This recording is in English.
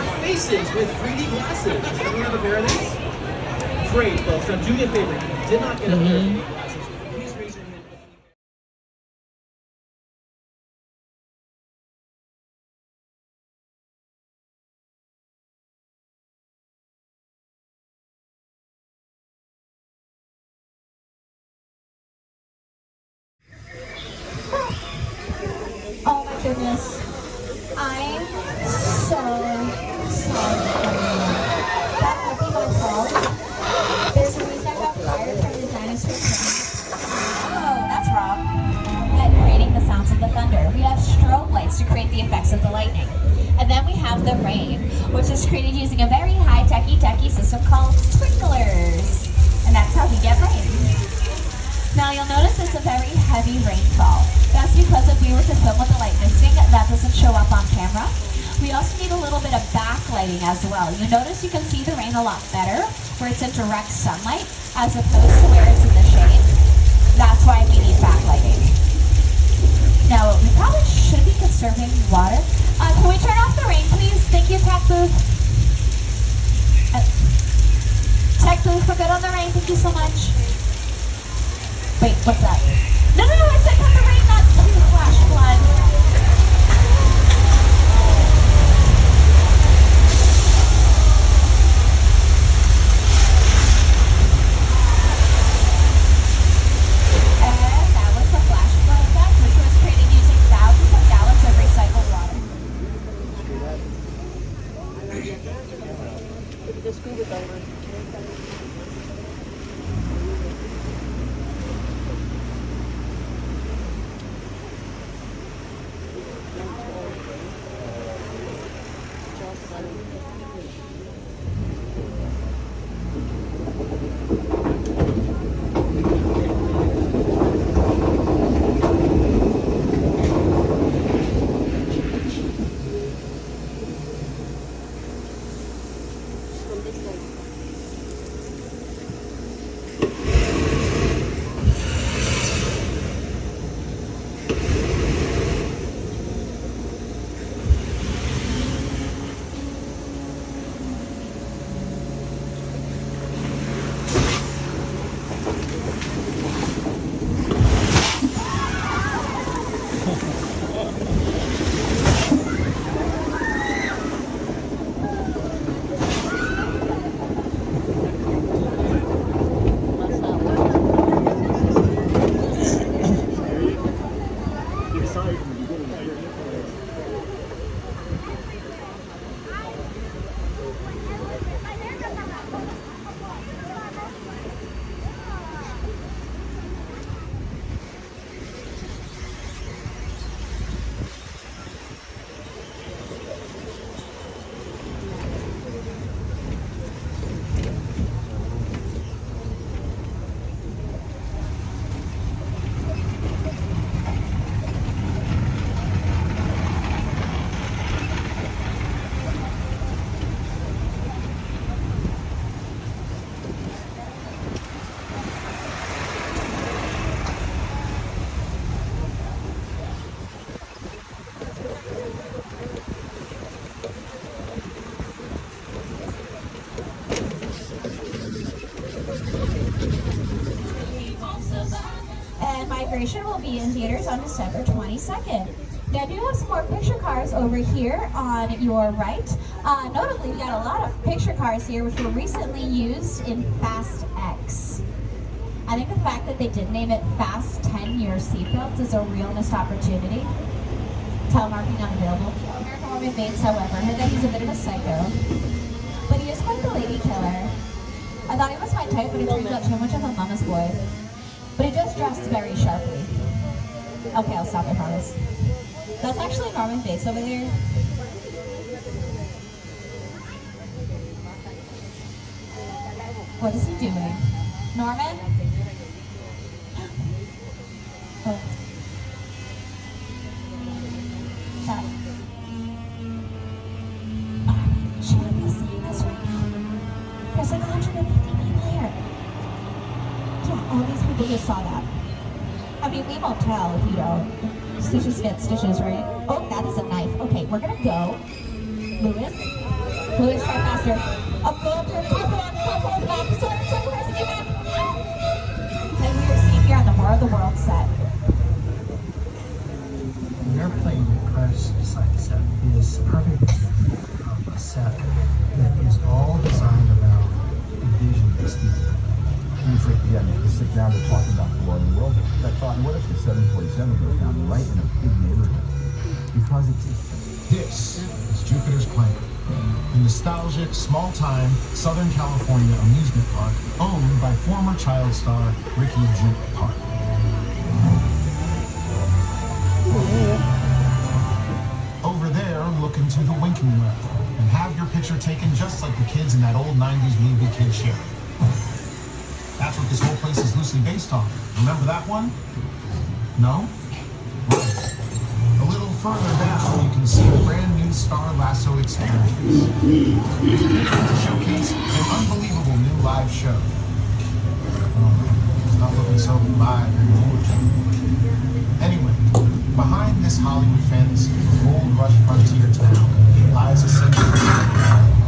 our faces with 3D glasses. Does anyone have a pair of these? Great, folks. Now do me a favor. If you did not get a pair of 3D glasses, please raise your hand. Oh my goodness. I'm so sorry. That might be my fault. There's a reason I got fired from the dinosaur thing. Oh, that's wrong. At creating the sounds of the thunder. We have strobe lights to create the effects of the lightning. And then we have the rain, which is created using a very high-techy system called sprinklers. And that's how we get rain. Now you'll notice it's a very heavy rainfall. That's because if we were to film with a light misting, that doesn't show up on camera. We also need a little bit of backlighting as well. You notice you can see the rain a lot better where it's in direct sunlight as opposed to where it's in the shade. That's why we need backlighting. Now we probably should be conserving water. Can we turn off the rain please? Thank you, tech booth. Tech booth, we're good on the rain. Thank you so much. Wait, what's that? No, I said cut the rain, not to flash flood. And that was the flash flood effect, which was created using thousands of gallons of recycled water. Migration will be in theaters on December 22nd. Now, I do have some more picture cars over here on your right. Notably, we got a lot of picture cars here which were recently used in Fast X. I think the fact that they did name it Fast 10-Year Seatbelts is a real missed opportunity. Telemarketing unavailable. Norman Bates, however, heard that he's a bit of a psycho, but he is quite the lady killer. I thought he was my type, but he turns out too much of a mama's boy. But he does dress very sharply. Okay, I'll stop, I promise. That's actually Norman Bates over there. What is he doing? Norman? Oh. Chat. Should I be seeing this right now? There's like 150 people here. Yeah, all these people just saw that. I mean, we won't tell if you don't. Stitches get stitches, right? Oh, that is a knife. Okay, we're gonna go. Lewis? Who is far faster? Up, go up here, careful on the back. Sorry, pressing it back. And we are seeing here on the War of the World set. The airplane crash site set is a perfect example of a set that is all designed around the vision of Steve. Yeah, you sit down to talk about the War of the World. I thought, what if the 747 goes down right in a big neighborhood? Because it's This is Jupiter's Planet, a nostalgic, small-time Southern California amusement park owned by former child star Ricky Jupe Park. Over there, look into the winking well and have your picture taken just like the kids in that old 90s movie Kid Show. That's what this whole place is loosely based on. Remember that one? No? Right. A little further down, you can see the brand new Star Lasso experience. To showcase an unbelievable new live show. It's not looking so live anymore. Anyway, behind this Hollywood fantasy of gold rush frontier town lies a century